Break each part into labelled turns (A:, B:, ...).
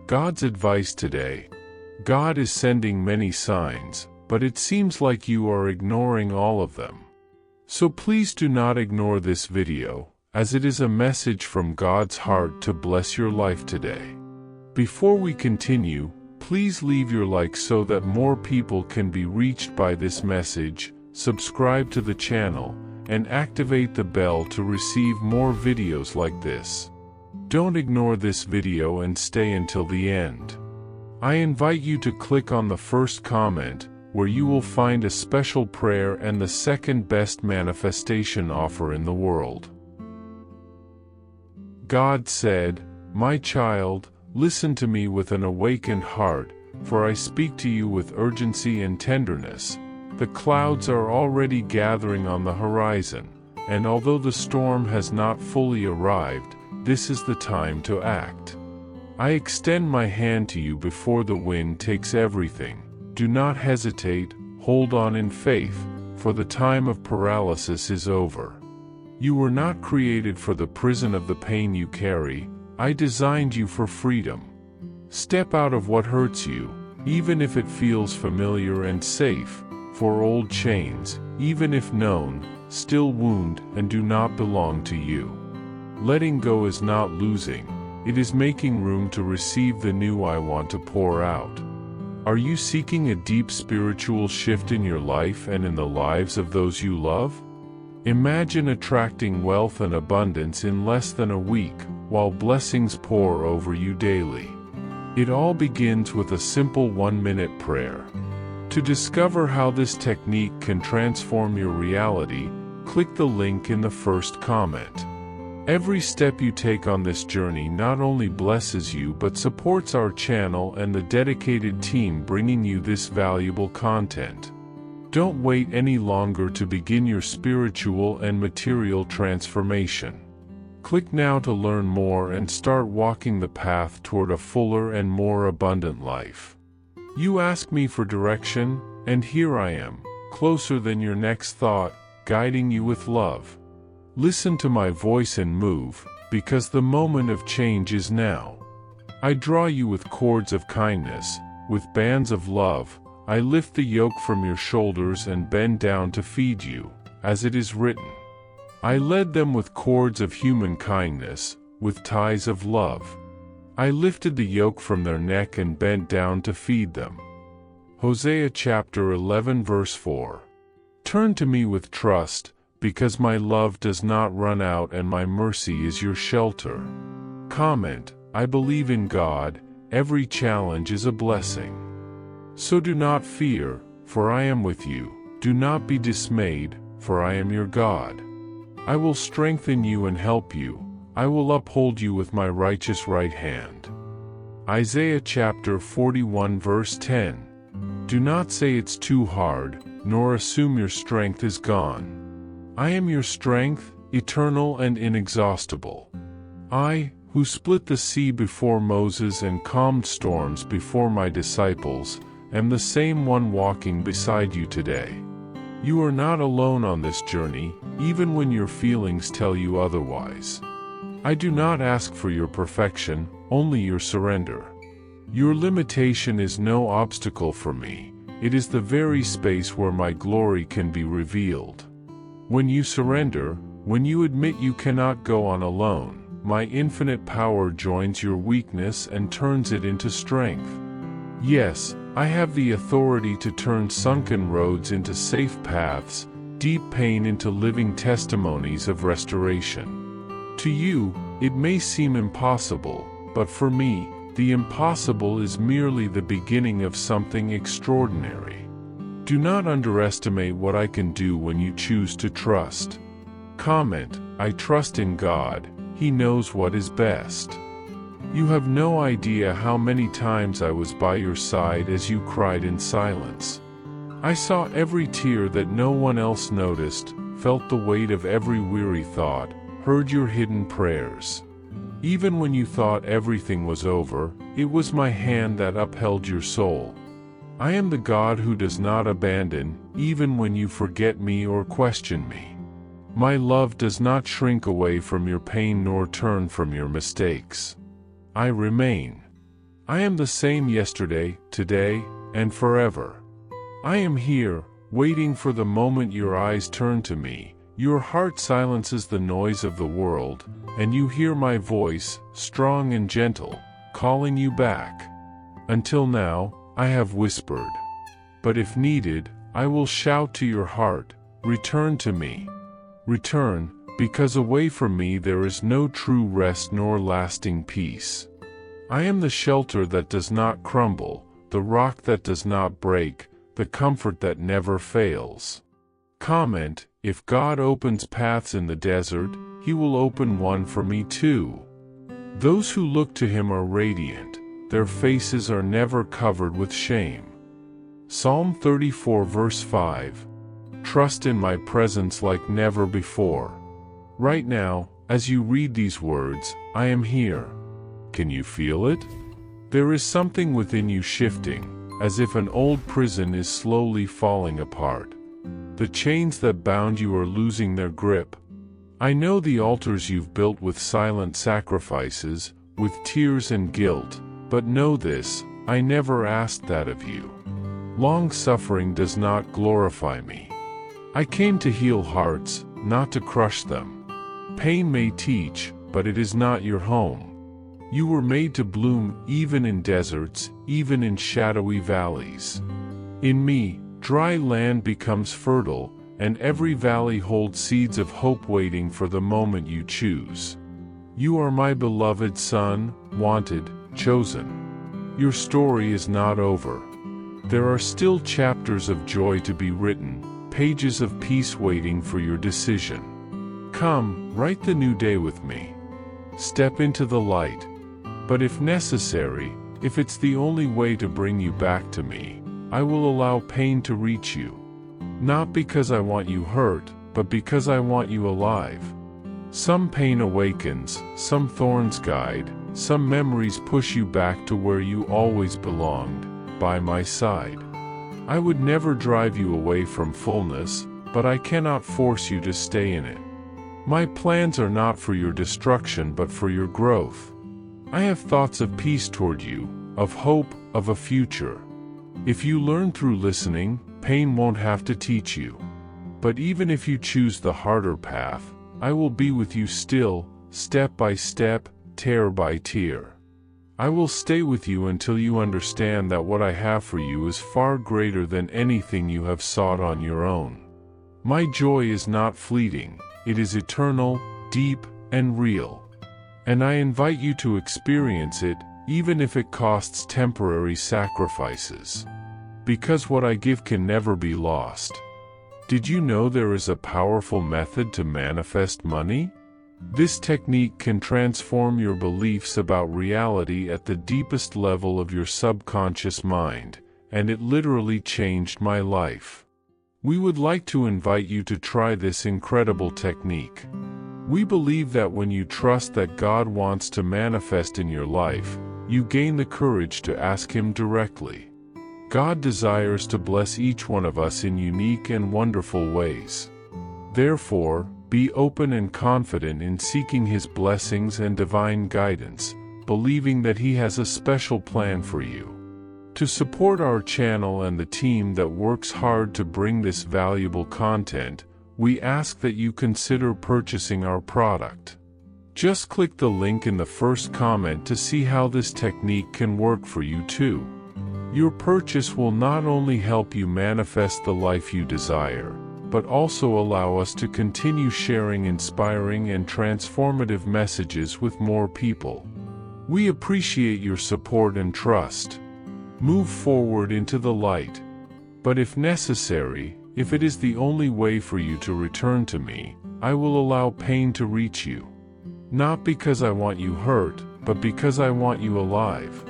A: God's advice today. God is sending many signs, but it seems like you are ignoring all of them. So please do not ignore this video, as it is a message from God's heart to bless your life today. Before we continue, please leave your like so that more people can be reached by this message, subscribe to the channel, and activate the bell to receive more videos like this. Don't ignore this video and stay until the end. I invite you to click on the first comment, where you will find a special prayer and the second best manifestation offer in the world. God said, "My child, listen to me with an awakened heart, for I speak to you with urgency and tenderness. The clouds are already gathering on the horizon, and although the storm has not fully arrived, this is the time to act. I extend my hand to you before the wind takes everything. Do not hesitate, hold on in faith, for the time of paralysis is over. You were not created for the prison of the pain you carry. I designed you for freedom. Step out of what hurts you, even if it feels familiar and safe, for old chains, even if known, still wound and do not belong to you. Letting go is not losing, it is making room to receive the new I want to pour out. Are you seeking a deep spiritual shift in your life and in the lives of those you love? Imagine attracting wealth and abundance in less than a week, while blessings pour over you daily. It all begins with a simple 1-minute prayer. To discover how this technique can transform your reality, click the link in the first comment. Every step you take on this journey not only blesses you but supports our channel and the dedicated team bringing you this valuable content. Don't wait any longer to begin your spiritual and material transformation. Click now to learn more and start walking the path toward a fuller and more abundant life. You ask me for direction, and here I am, closer than your next thought, guiding you with love. Listen to my voice and move, because the moment of change is now. I draw you with cords of kindness, with bands of love. I lift the yoke from your shoulders and bend down to feed you, as it is written. I led them with cords of human kindness, with ties of love. I lifted the yoke from their neck and bent down to feed them. Hosea chapter 11 verse 4. Turn to me with trust, because my love does not run out and my mercy is your shelter. Comment, I believe in God, every challenge is a blessing. So do not fear, for I am with you. Do not be dismayed, for I am your God. I will strengthen you and help you. I will uphold you with my righteous right hand. Isaiah chapter 41 verse 10. Do not say it's too hard, nor assume your strength is gone. I am your strength, eternal and inexhaustible. I, who split the sea before Moses and calmed storms before my disciples, am the same one walking beside you today. You are not alone on this journey, even when your feelings tell you otherwise. I do not ask for your perfection, only your surrender. Your limitation is no obstacle for me, it is the very space where my glory can be revealed. When you surrender, when you admit you cannot go on alone, my infinite power joins your weakness and turns it into strength. Yes, I have the authority to turn sunken roads into safe paths, deep pain into living testimonies of restoration. To you, it may seem impossible, but for me, the impossible is merely the beginning of something extraordinary. Do not underestimate what I can do when you choose to trust. Comment, I trust in God, He knows what is best. You have no idea how many times I was by your side as you cried in silence. I saw every tear that no one else noticed, felt the weight of every weary thought, heard your hidden prayers. Even when you thought everything was over, it was my hand that upheld your soul. I am the God who does not abandon, even when you forget me or question me. My love does not shrink away from your pain nor turn from your mistakes. I remain. I am the same yesterday, today, and forever. I am here, waiting for the moment your eyes turn to me, your heart silences the noise of the world, and you hear my voice, strong and gentle, calling you back. Until now, I have whispered. But if needed, I will shout to your heart, return to me. Return, because away from me there is no true rest nor lasting peace. I am the shelter that does not crumble, the rock that does not break, the comfort that never fails. Comment: if God opens paths in the desert, He will open one for me too. Those who look to Him are radiant, their faces are never covered with shame. Psalm 34 verse 5. Trust in my presence like never before. Right now, as you read these words, I am here. Can you feel it? There is something within you shifting, as if an old prison is slowly falling apart. The chains that bound you are losing their grip. I know the altars you've built with silent sacrifices, with tears and guilt, but know this, I never asked that of you. Long suffering does not glorify me. I came to heal hearts, not to crush them. Pain may teach, but it is not your home. You were made to bloom even in deserts, even in shadowy valleys. In me, dry land becomes fertile, and every valley holds seeds of hope waiting for the moment you choose. You are my beloved son, wanted, chosen. Your story is not over. There are still chapters of joy to be written, pages of peace waiting for your decision. Come, write the new day with me. Step into the light. But if necessary, if it's the only way to bring you back to me, I will allow pain to reach you. Not because I want you hurt, but because I want you alive. Some pain awakens, some thorns guide, some memories push you back to where you always belonged, by my side. I would never drive you away from fullness, but I cannot force you to stay in it. My plans are not for your destruction but for your growth. I have thoughts of peace toward you, of hope, of a future. If you learn through listening, pain won't have to teach you. But even if you choose the harder path, I will be with you still, step by step, tear by tear. I will stay with you until you understand that what I have for you is far greater than anything you have sought on your own. My joy is not fleeting, it is eternal, deep, and real. And I invite you to experience it, even if it costs temporary sacrifices. Because what I give can never be lost. Did you know there is a powerful method to manifest money? This technique can transform your beliefs about reality at the deepest level of your subconscious mind, and it literally changed my life. We would like to invite you to try this incredible technique. We believe that when you trust that God wants to manifest in your life, you gain the courage to ask Him directly. God desires to bless each one of us in unique and wonderful ways. Therefore, be open and confident in seeking His blessings and divine guidance, believing that He has a special plan for you. To support our channel and the team that works hard to bring this valuable content, we ask that you consider purchasing our product. Just click the link in the first comment to see how this technique can work for you too. Your purchase will not only help you manifest the life you desire, but also allow us to continue sharing inspiring and transformative messages with more people. We appreciate your support and trust. Move forward into the light. But if necessary, if it is the only way for you to return to me, I will allow pain to reach you. Not because I want you hurt, but because I want you alive.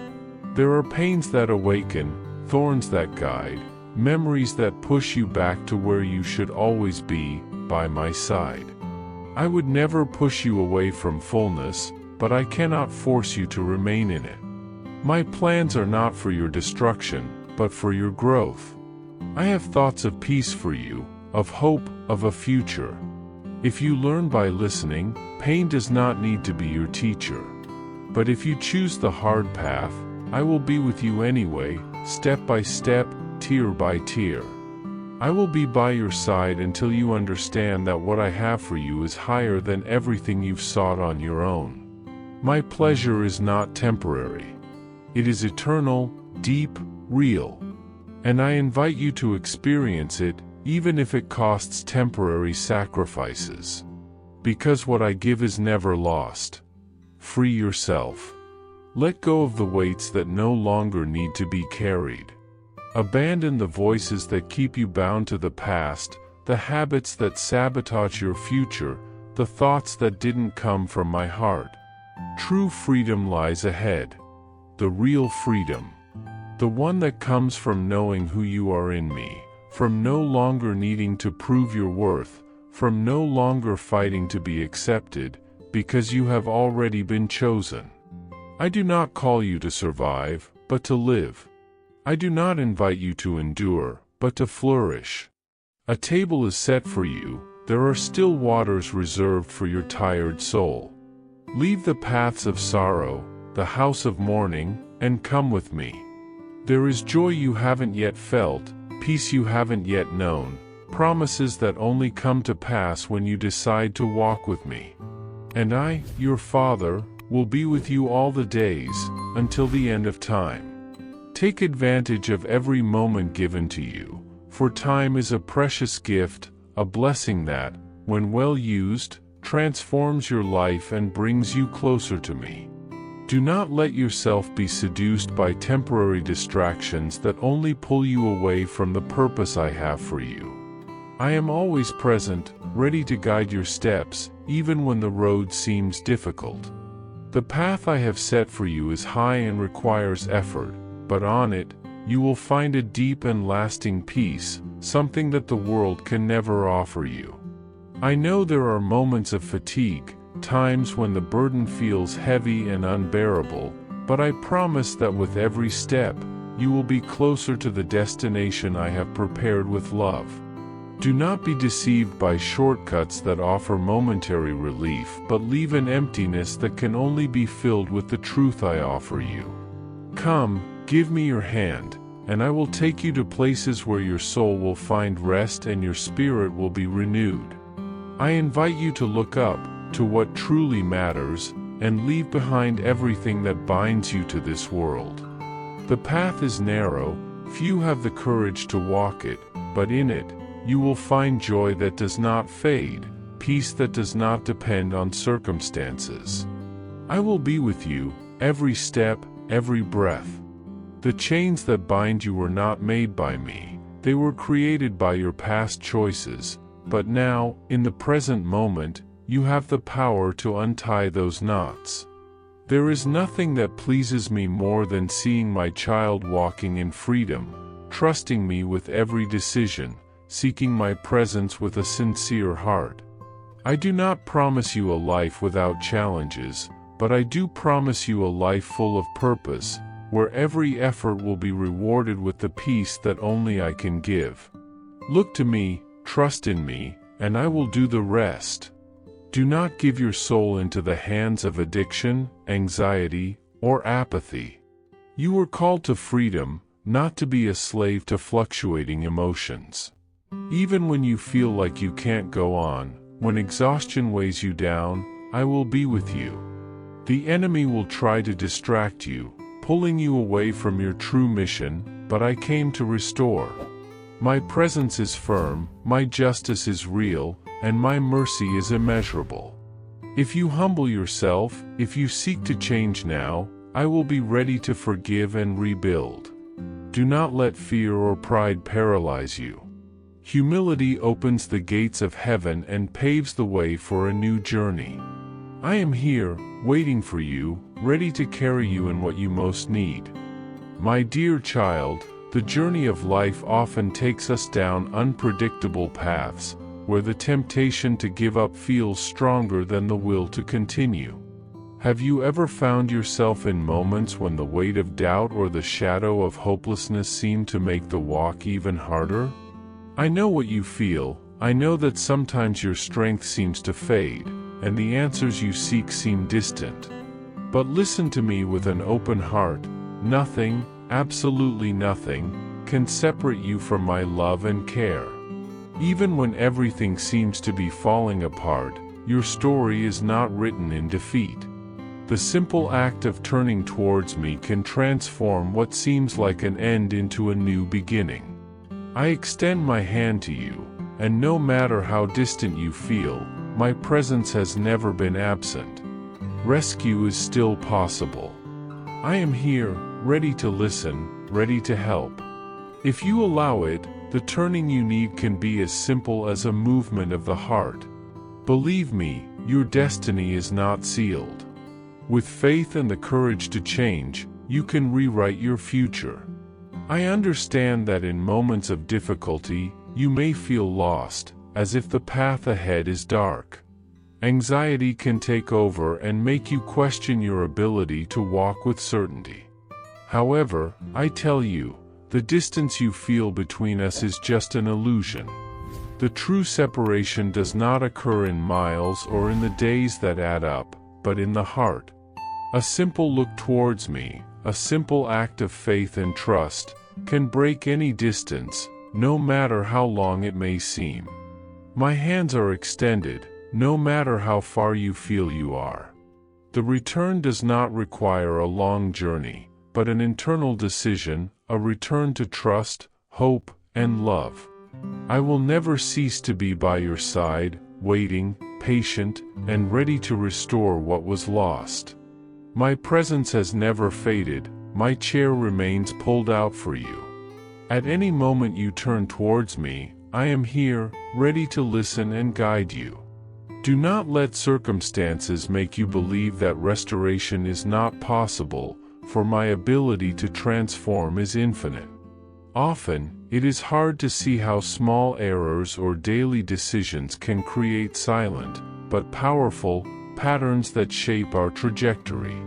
A: There are pains that awaken, thorns that guide, memories that push you back to where you should always be, by my side. I would never push you away from fullness, but I cannot force you to remain in it. My plans are not for your destruction, but for your growth. I have thoughts of peace for you, of hope, of a future. If you learn by listening, pain does not need to be your teacher. But if you choose the hard path, I will be with you anyway, step by step, tear by tear. I will be by your side until you understand that what I have for you is higher than everything you've sought on your own. My pleasure is not temporary. It is eternal, deep, real. And I invite you to experience it, even if it costs temporary sacrifices. Because what I give is never lost. Free yourself. Let go of the weights that no longer need to be carried. Abandon the voices that keep you bound to the past, the habits that sabotage your future, the thoughts that didn't come from my heart. True freedom lies ahead. The real freedom. The one that comes from knowing who you are in me, from no longer needing to prove your worth, from no longer fighting to be accepted, because you have already been chosen. I do not call you to survive, but to live. I do not invite you to endure, but to flourish. A table is set for you, there are still waters reserved for your tired soul. Leave the paths of sorrow, the house of mourning, and come with me. There is joy you haven't yet felt, peace you haven't yet known, promises that only come to pass when you decide to walk with me. And I, your Father, will be with you all the days, until the end of time. Take advantage of every moment given to you, for time is a precious gift, a blessing that, when well used, transforms your life and brings you closer to me. Do not let yourself be seduced by temporary distractions that only pull you away from the purpose I have for you. I am always present, ready to guide your steps, even when the road seems difficult. The path I have set for you is high and requires effort, but on it, you will find a deep and lasting peace, something that the world can never offer you. I know there are moments of fatigue, times when the burden feels heavy and unbearable, but I promise that with every step, you will be closer to the destination I have prepared with love. Do not be deceived by shortcuts that offer momentary relief but leave an emptiness that can only be filled with the truth I offer you. Come, give me your hand, and I will take you to places where your soul will find rest and your spirit will be renewed. I invite you to look up, to what truly matters, and leave behind everything that binds you to this world. The path is narrow, few have the courage to walk it, but in it, you will find joy that does not fade, peace that does not depend on circumstances. I will be with you, every step, every breath. The chains that bind you were not made by me, they were created by your past choices, but now, in the present moment, you have the power to untie those knots. There is nothing that pleases me more than seeing my child walking in freedom, trusting me with every decision, seeking my presence with a sincere heart. I do not promise you a life without challenges, but I do promise you a life full of purpose, where every effort will be rewarded with the peace that only I can give. Look to me, trust in me, and I will do the rest. Do not give your soul into the hands of addiction, anxiety, or apathy. You were called to freedom, not to be a slave to fluctuating emotions. Even when you feel like you can't go on, when exhaustion weighs you down, I will be with you. The enemy will try to distract you, pulling you away from your true mission, but I came to restore. My presence is firm, my justice is real, and my mercy is immeasurable. If you humble yourself, if you seek to change now, I will be ready to forgive and rebuild. Do not let fear or pride paralyze you. Humility opens the gates of heaven and paves the way for a new journey. I am here, waiting for you, ready to carry you in what you most need. My dear child, the journey of life often takes us down unpredictable paths, where the temptation to give up feels stronger than the will to continue. Have you ever found yourself in moments when the weight of doubt or the shadow of hopelessness seemed to make the walk even harder? I know what you feel. I know that sometimes your strength seems to fade, and the answers you seek seem distant. But listen to me with an open heart. Nothing, absolutely nothing, can separate you from my love and care. Even when everything seems to be falling apart, your story is not written in defeat. The simple act of turning towards me can transform what seems like an end into a new beginning. I extend my hand to you, and no matter how distant you feel, my presence has never been absent. Rescue is still possible. I am here, ready to listen, ready to help. If you allow it, the turning you need can be as simple as a movement of the heart. Believe me, your destiny is not sealed. With faith and the courage to change, you can rewrite your future. I understand that in moments of difficulty, you may feel lost, as if the path ahead is dark. Anxiety can take over and make you question your ability to walk with certainty. However, I tell you, the distance you feel between us is just an illusion. The true separation does not occur in miles or in the days that add up, but in the heart. A simple look towards me, a simple act of faith and trust, can break any distance, no matter how long it may seem. My hands are extended, no matter how far you feel you are. The return does not require a long journey, but an internal decision, a return to trust, hope, and love. I will never cease to be by your side, waiting, patient, and ready to restore what was lost. My presence has never faded, my chair remains pulled out for you. At any moment you turn towards me, I am here, ready to listen and guide you. Do not let circumstances make you believe that restoration is not possible, for my ability to transform is infinite. Often, it is hard to see how small errors or daily decisions can create silent, but powerful, patterns that shape our trajectory.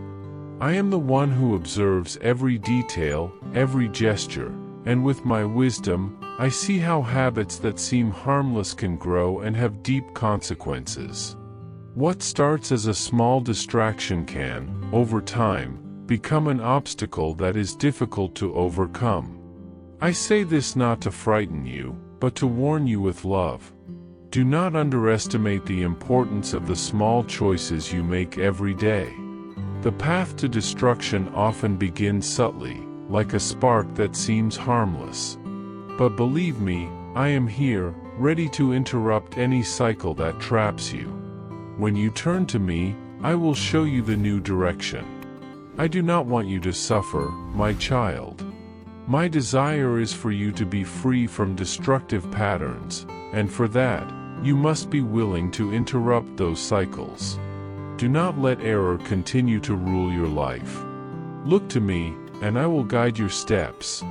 A: I am the one who observes every detail, every gesture, and with my wisdom, I see how habits that seem harmless can grow and have deep consequences. What starts as a small distraction can, over time, become an obstacle that is difficult to overcome. I say this not to frighten you, but to warn you with love. Do not underestimate the importance of the small choices you make every day. The path to destruction often begins subtly, like a spark that seems harmless. But believe me, I am here, ready to interrupt any cycle that traps you. When you turn to me, I will show you the new direction. I do not want you to suffer, my child. My desire is for you to be free from destructive patterns, and for that, you must be willing to interrupt those cycles. Do not let error continue to rule your life. Look to me, and I will guide your steps.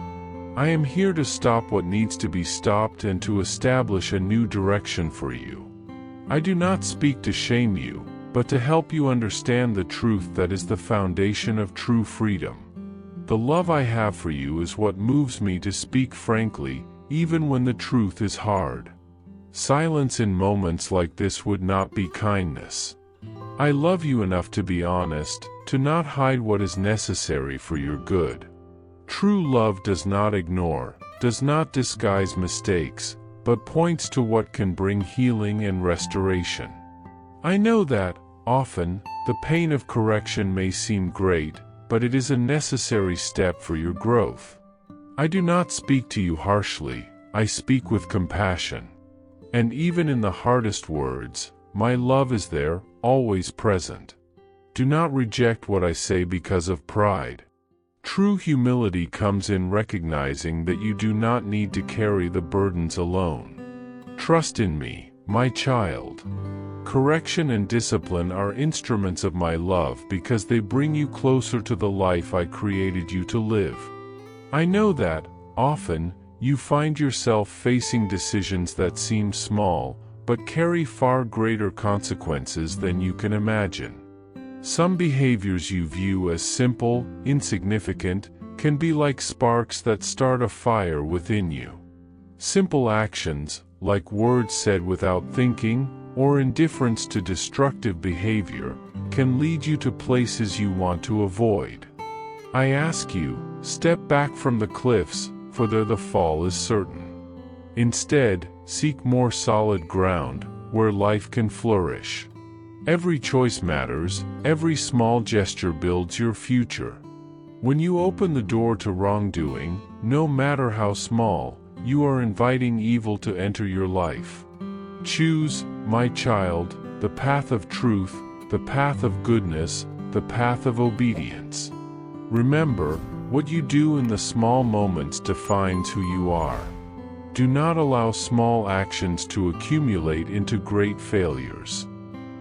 A: I am here to stop what needs to be stopped and to establish a new direction for you. I do not speak to shame you, but to help you understand the truth that is the foundation of true freedom. The love I have for you is what moves me to speak frankly, even when the truth is hard. Silence in moments like this would not be kindness. I love you enough to be honest, to not hide what is necessary for your good. True love does not ignore, does not disguise mistakes, but points to what can bring healing and restoration. I know that, often, the pain of correction may seem great, but it is a necessary step for your growth. I do not speak to you harshly, I speak with compassion. And even in the hardest words, my love is there, always present. Do not reject what I say because of pride. True humility comes in recognizing that you do not need to carry the burdens alone. Trust in me, my child. Correction and discipline are instruments of my love because they bring you closer to the life I created you to live. I know that, often, you find yourself facing decisions that seem small, but carry far greater consequences than you can imagine. Some behaviors you view as simple, insignificant, can be like sparks that start a fire within you. Simple actions, like words said without thinking, or indifference to destructive behavior, can lead you to places you want to avoid. I ask you, step back from the cliffs, for there the fall is certain. Instead, seek more solid ground, where life can flourish. Every choice matters, every small gesture builds your future. When you open the door to wrongdoing, no matter how small, you are inviting evil to enter your life. Choose, my child, the path of truth, the path of goodness, the path of obedience. Remember, what you do in the small moments defines who you are. Do not allow small actions to accumulate into great failures.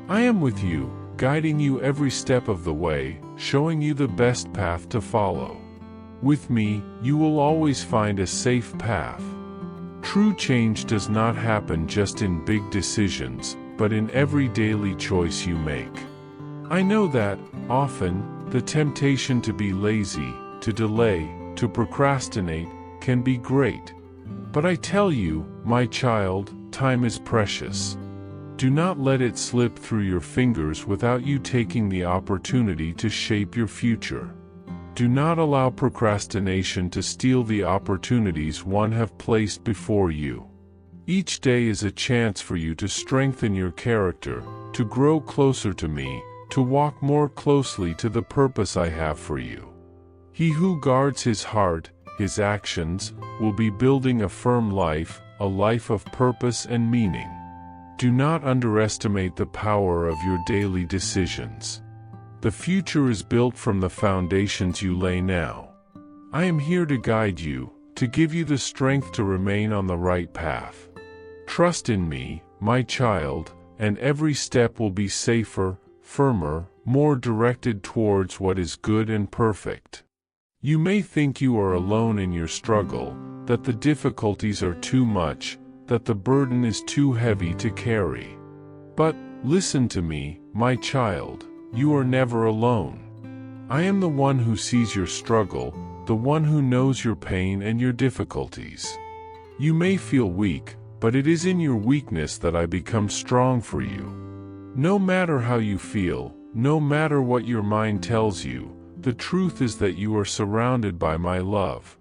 A: I am with you, guiding you every step of the way, showing you the best path to follow. With me, you will always find a safe path. True change does not happen just in big decisions, but in every daily choice you make. I know that, often, the temptation to be lazy, to delay, to procrastinate, can be great. But I tell you, my child, time is precious. Do not let it slip through your fingers without you taking the opportunity to shape your future. Do not allow procrastination to steal the opportunities one have placed before you. Each day is a chance for you to strengthen your character, to grow closer to me, to walk more closely to the purpose I have for you. He who guards his heart, his actions, will be building a firm life, a life of purpose and meaning. Do not underestimate the power of your daily decisions. The future is built from the foundations you lay now. I am here to guide you, to give you the strength to remain on the right path. Trust in me, my child, and every step will be safer, firmer, more directed towards what is good and perfect. You may think you are alone in your struggle, that the difficulties are too much, that the burden is too heavy to carry. But, listen to me, my child, you are never alone. I am the one who sees your struggle, the one who knows your pain and your difficulties. You may feel weak, but it is in your weakness that I become strong for you. No matter how you feel, no matter what your mind tells you, the truth is that you are surrounded by my love.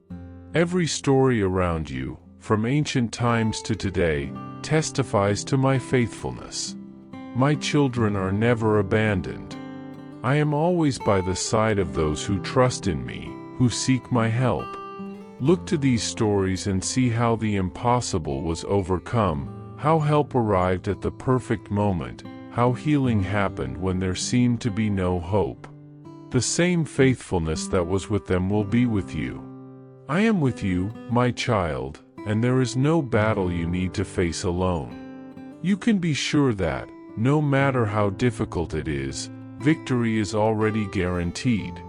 A: Every story around you, from ancient times to today, testifies to my faithfulness. My children are never abandoned. I am always by the side of those who trust in me, who seek my help. Look to these stories and see how the impossible was overcome, how help arrived at the perfect moment, how healing happened when there seemed to be no hope. The same faithfulness that was with them will be with you. I am with you, my child, and there is no battle you need to face alone. You can be sure that, no matter how difficult it is, victory is already guaranteed.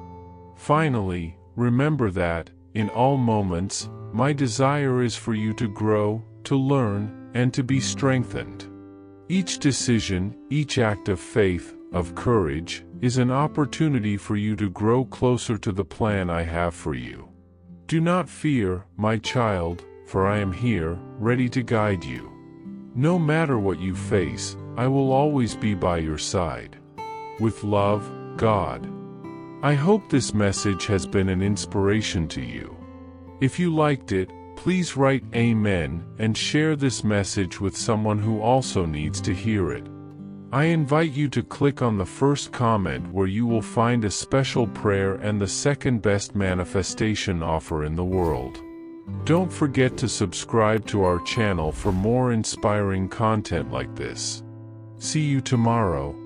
A: Finally, remember that, in all moments, my desire is for you to grow, to learn, and to be strengthened. Each decision, each act of faith, of courage, is an opportunity for you to grow closer to the plan I have for you. Do not fear, my child, for I am here, ready to guide you. No matter what you face, I will always be by your side. With love, God. I hope this message has been an inspiration to you. If you liked it, please write Amen and share this message with someone who also needs to hear it. I invite you to click on the first comment where you will find a special prayer and the second best manifestation offer in the world. Don't forget to subscribe to our channel for more inspiring content like this. See you tomorrow.